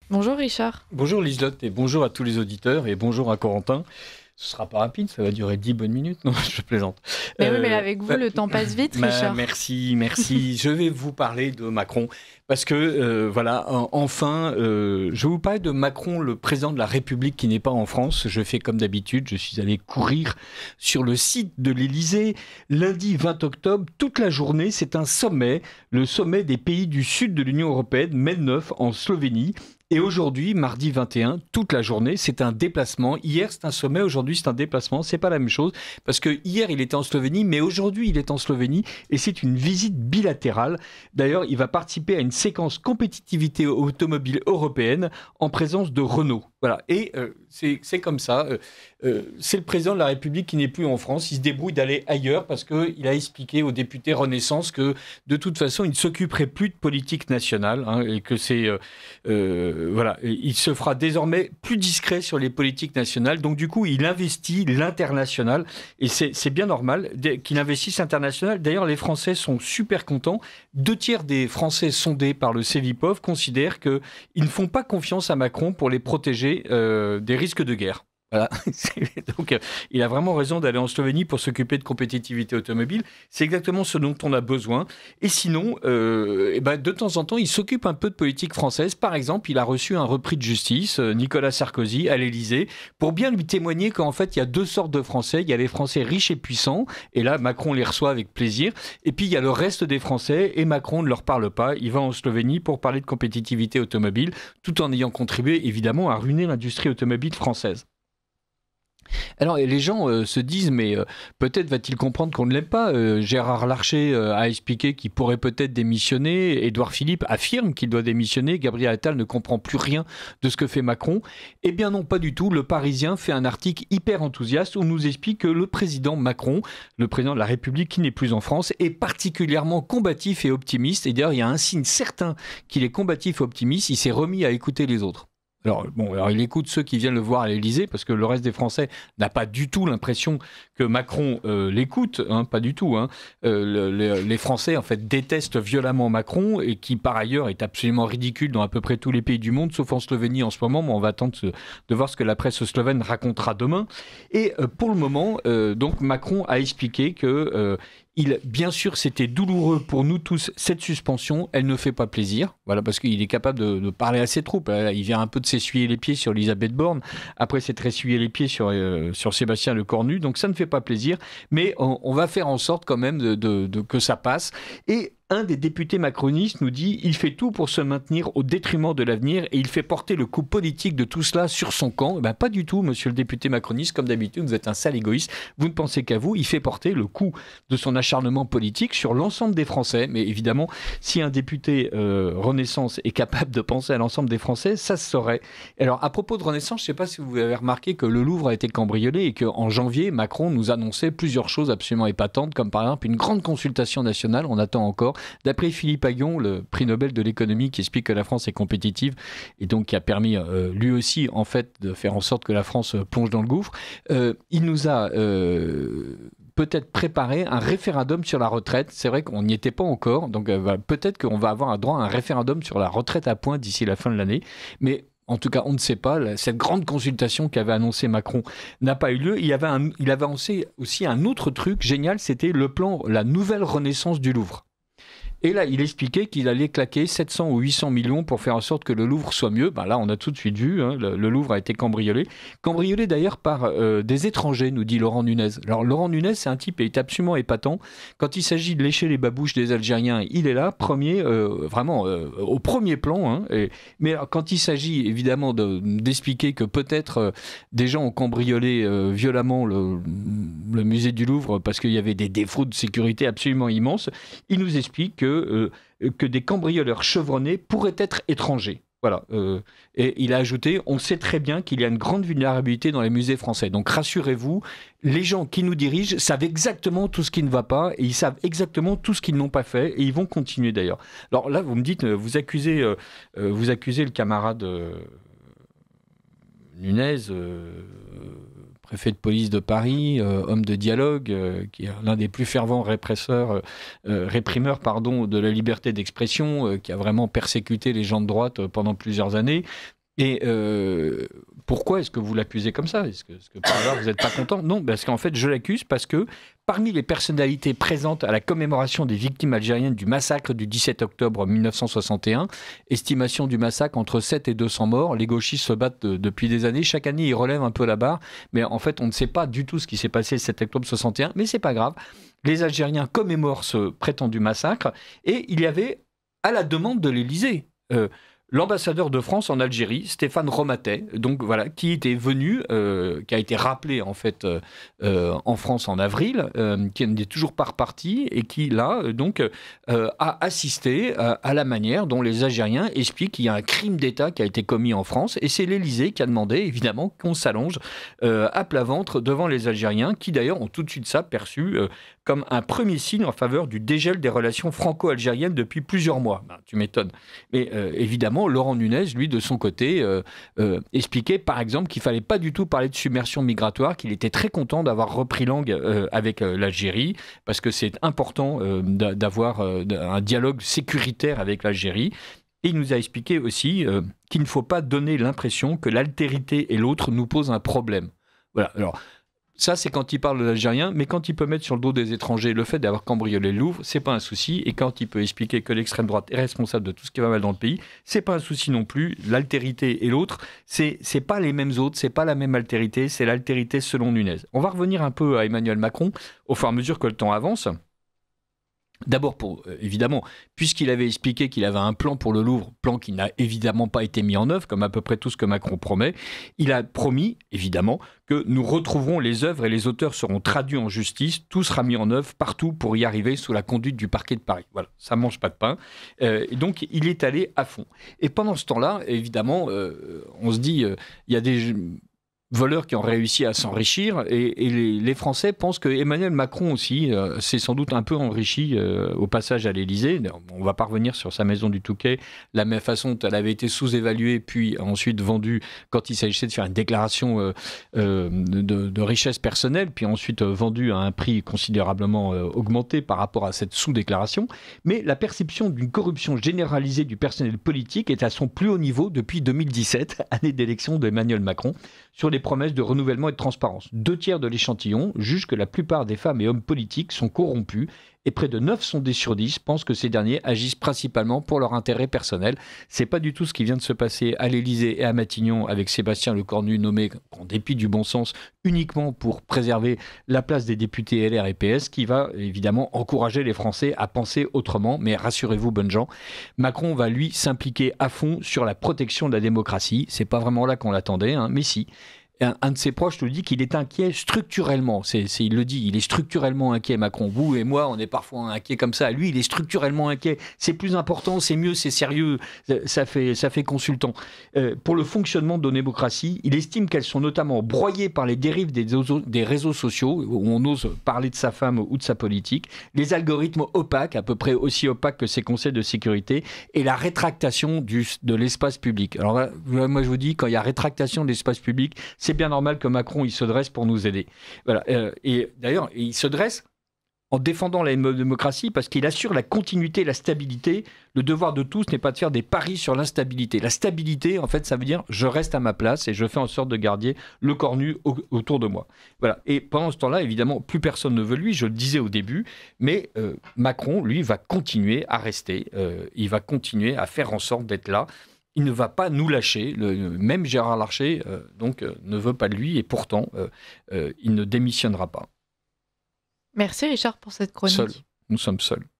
Bonjour Richard. Bonjour Liselotte et bonjour à tous les auditeurs et bonjour à Corentin. Ce sera pas rapide, ça va durer 10 bonnes minutes. Non, je plaisante. Mais oui, mais avec vous, le temps passe vite, Richard. Merci, merci. Je vais vous parler de Macron parce que, enfin, je vais vous parler de Macron, le président de la République qui n'est pas en France. Je fais comme d'habitude, je suis allé courir sur le site de l'Élysée. Lundi 20 octobre, toute la journée, c'est un sommet, le sommet des pays du sud de l'Union européenne, Menneuf, en Slovénie. Et aujourd'hui, mardi 21, toute la journée, c'est un déplacement. Hier, c'est un sommet, aujourd'hui, c'est un déplacement. C'est pas la même chose, parce que hier, il était en Slovénie, mais aujourd'hui, il est en Slovénie, et c'est une visite bilatérale. D'ailleurs, il va participer à une séquence compétitivité automobile européenne en présence de Renault. Voilà, et c'est comme ça. C'est le président de la République qui n'est plus en France. Il se débrouille d'aller ailleurs parce qu'il a expliqué aux députés Renaissance que de toute façon, il ne s'occuperait plus de politique nationale, hein, et que voilà, il se fera désormais plus discret sur les politiques nationales. Donc du coup, il investit l'international et c'est bien normal qu'il investisse l'international. D'ailleurs, les Français sont super contents. 2 tiers des Français sondés par le Cevipof considèrent qu'ils ne font pas confiance à Macron pour les protéger des risques de guerre. Voilà. Donc, il a vraiment raison d'aller en Slovénie pour s'occuper de compétitivité automobile. C'est exactement ce dont on a besoin. Et sinon, de temps en temps, il s'occupe un peu de politique française. Par exemple, il a reçu un repris de justice, Nicolas Sarkozy, à l'Élysée, pour bien lui témoigner qu'en fait, il y a 2 sortes de Français. Il y a les Français riches et puissants, et là, Macron les reçoit avec plaisir. Et puis, il y a le reste des Français, et Macron ne leur parle pas. Il va en Slovénie pour parler de compétitivité automobile, tout en ayant contribué, évidemment, à ruiner l'industrie automobile française. Alors, les gens se disent, mais peut-être va-t-il comprendre qu'on ne l'aime pas. Gérard Larcher a expliqué qu'il pourrait peut-être démissionner. Édouard Philippe affirme qu'il doit démissionner. Gabriel Attal ne comprend plus rien de ce que fait Macron. Eh bien non, pas du tout. Le Parisien fait un article hyper enthousiaste où nous explique que le président Macron, le président de la République qui n'est plus en France, est particulièrement combatif et optimiste. Et d'ailleurs, il y a un signe certain qu'il est combatif et optimiste. Il s'est remis à écouter les autres. Alors il écoute ceux qui viennent le voir à l'Élysée parce que le reste des Français n'a pas du tout l'impression que Macron l'écoute, hein, pas du tout. Hein. Les Français en fait détestent violemment Macron et qui par ailleurs est absolument ridicule dans à peu près tous les pays du monde, sauf en Slovénie en ce moment. Mais on va attendre de voir ce que la presse slovène racontera demain. Et pour le moment, donc Macron a expliqué que bien sûr, c'était douloureux pour nous tous, cette suspension, elle ne fait pas plaisir, voilà, parce qu'il est capable de parler à ses troupes. Il vient un peu de s'essuyer les pieds sur Elisabeth Borne, après s'être essuyé les pieds sur Sébastien Lecornu, donc ça ne fait pas plaisir, mais on va faire en sorte quand même que ça passe. Et un des députés macronistes nous dit il fait tout pour se maintenir au détriment de l'avenir et il fait porter le coup politique de tout cela sur son camp. Eh ben, pas du tout, monsieur le député macroniste. Comme d'habitude, vous êtes un sale égoïste. Vous ne pensez qu'à vous. Il fait porter le coup de son acharnement politique sur l'ensemble des Français. Mais évidemment, si un député Renaissance est capable de penser à l'ensemble des Français, ça se saurait. Alors, à propos de Renaissance, je ne sais pas si vous avez remarqué que le Louvre a été cambriolé et qu'en janvier, Macron nous annonçait plusieurs choses absolument épatantes, comme par exemple une grande consultation nationale. On attend encore. D'après Philippe Aghion, le prix Nobel de l'économie, qui explique que la France est compétitive et donc qui a permis lui aussi en fait de faire en sorte que la France plonge dans le gouffre, il nous a peut-être préparé un référendum sur la retraite. C'est vrai qu'on n'y était pas encore, donc peut-être qu'on va avoir un droit à un référendum sur la retraite à points d'ici la fin de l'année, mais en tout cas, on ne sait pas. Cette grande consultation qu'avait annoncé Macron n'a pas eu lieu. Il avait annoncé aussi un autre truc génial, c'était le plan, la nouvelle renaissance du Louvre. Et là, il expliquait qu'il allait claquer 700 ou 800 millions pour faire en sorte que le Louvre soit mieux. Ben là, on a tout de suite vu, hein, le Louvre a été cambriolé. Cambriolé d'ailleurs par des étrangers, nous dit Laurent Nunez. Alors Laurent Nunez, c'est un type qui est absolument épatant. Quand il s'agit de lécher les babouches des Algériens, il est là, vraiment au premier plan. Hein, mais alors, quand il s'agit évidemment d'expliquer que peut-être des gens ont cambriolé violemment le musée du Louvre parce qu'il y avait des défauts de sécurité absolument immenses, il nous explique que des cambrioleurs chevronnés pourraient être étrangers. Voilà. Et il a ajouté, on sait très bien qu'il y a une grande vulnérabilité dans les musées français. Donc rassurez-vous, les gens qui nous dirigent savent exactement tout ce qui ne va pas et ils savent exactement tout ce qu'ils n'ont pas fait et ils vont continuer d'ailleurs. Alors là, vous me dites, vous accusez le camarade Nunez, préfet de police de Paris, homme de dialogue, qui est l'un des plus fervents réprimeurs de la liberté d'expression, qui a vraiment persécuté les gens de droite pendant plusieurs années. Et pourquoi est-ce que vous l'accusez comme ça? Est-ce que par hasard, vous n'êtes pas content? Non, parce qu'en fait, je l'accuse parce que parmi les personnalités présentes à la commémoration des victimes algériennes du massacre du 17 octobre 1961, estimation du massacre entre 7 et 200 morts, les gauchistes se battent depuis des années. Chaque année, ils relèvent un peu la barre, mais en fait, on ne sait pas du tout ce qui s'est passé le 7 octobre 61, mais c'est pas grave. Les Algériens commémorent ce prétendu massacre et il y avait, à la demande de l'Élysée, l'ambassadeur de France en Algérie, Stéphane Romatet, donc voilà, qui était venu, qui a été rappelé en fait en France en avril, qui n'est toujours pas reparti et qui là a assisté à la manière dont les Algériens expliquent qu'il y a un crime d'État qui a été commis en France, et c'est l'Élysée qui a demandé évidemment qu'on s'allonge à plat ventre devant les Algériens, qui d'ailleurs ont tout de suite ça perçu comme un premier signe en faveur du dégel des relations franco-algériennes depuis plusieurs mois. Ben, tu m'étonnes. Mais évidemment, Laurent Nunez, lui, de son côté, expliquait par exemple qu'il ne fallait pas du tout parler de submersion migratoire, qu'il était très content d'avoir repris langue avec l'Algérie, parce que c'est important d'avoir un dialogue sécuritaire avec l'Algérie. Et il nous a expliqué aussi qu'il ne faut pas donner l'impression que l'altérité et l'autre nous posent un problème. Voilà, alors... Ça, c'est quand il parle de l'Algérien, mais quand il peut mettre sur le dos des étrangers le fait d'avoir cambriolé le Louvre, c'est pas un souci. Et quand il peut expliquer que l'extrême droite est responsable de tout ce qui va mal dans le pays, c'est pas un souci non plus. L'altérité et l'autre, c'est pas les mêmes autres, c'est pas la même altérité, c'est l'altérité selon Nunez. On va revenir un peu à Emmanuel Macron au fur et à mesure que le temps avance. D'abord, évidemment, puisqu'il avait expliqué qu'il avait un plan pour le Louvre, plan qui n'a évidemment pas été mis en œuvre, comme à peu près tout ce que Macron promet, il a promis, évidemment, que nous retrouverons les œuvres et les auteurs seront traduits en justice, tout sera mis en œuvre partout pour y arriver sous la conduite du parquet de Paris. Voilà, ça ne mange pas de pain. Et donc, il est allé à fond. Et pendant ce temps-là, évidemment, on se dit, il y a des... voleurs qui ont réussi à s'enrichir, et les Français pensent que Emmanuel Macron aussi s'est sans doute un peu enrichi au passage à l'Élysée. On ne va pas revenir sur sa maison du Touquet, la même façon dont elle avait été sous-évaluée puis ensuite vendue quand il s'agissait de faire une déclaration de richesse personnelle, puis ensuite vendue à un prix considérablement augmenté par rapport à cette sous-déclaration. Mais la perception d'une corruption généralisée du personnel politique est à son plus haut niveau depuis 2017, année d'élection d'Emmanuel Macron, sur les promesses de renouvellement et de transparence. 2/3 de l'échantillon jugent que la plupart des femmes et hommes politiques sont corrompus, et près de 9 sondés sur 10 pensent que ces derniers agissent principalement pour leur intérêt personnel. C'est pas du tout ce qui vient de se passer à l'Élysée et à Matignon avec Sébastien Lecornu, nommé en dépit du bon sens uniquement pour préserver la place des députés LR et PS, qui va évidemment encourager les Français à penser autrement. Mais rassurez-vous, bonnes gens, Macron va lui s'impliquer à fond sur la protection de la démocratie. C'est pas vraiment là qu'on l'attendait, hein, mais si. Un de ses proches nous dit qu'il est inquiet structurellement. Il le dit, il est structurellement inquiet, Macron. Vous et moi, on est parfois inquiets comme ça. Lui, il est structurellement inquiet. C'est plus important, c'est mieux, c'est sérieux. Ça fait consultant. Pour le fonctionnement de nos démocraties, il estime qu'elles sont notamment broyées par les dérives des réseaux sociaux, où on ose parler de sa femme ou de sa politique, les algorithmes opaques, à peu près aussi opaques que ses conseils de sécurité, et la rétractation de l'espace public. Alors là, moi, je vous dis, quand il y a rétractation de l'espace public, c'est bien normal que Macron il se dresse pour nous aider. Voilà. Et d'ailleurs, il se dresse en défendant la démocratie parce qu'il assure la continuité et la stabilité. Le devoir de tous n'est pas de faire des paris sur l'instabilité. La stabilité, en fait, ça veut dire je reste à ma place et je fais en sorte de garder le corps nu autour de moi. Voilà. Et pendant ce temps-là, évidemment, plus personne ne veut lui, je le disais au début, mais Macron, lui, va continuer à rester. Il va continuer à faire en sorte d'être là. Il ne va pas nous lâcher. Même Gérard Larcher ne veut pas de lui, et pourtant, il ne démissionnera pas. Merci Richard pour cette chronique. Nous sommes seuls.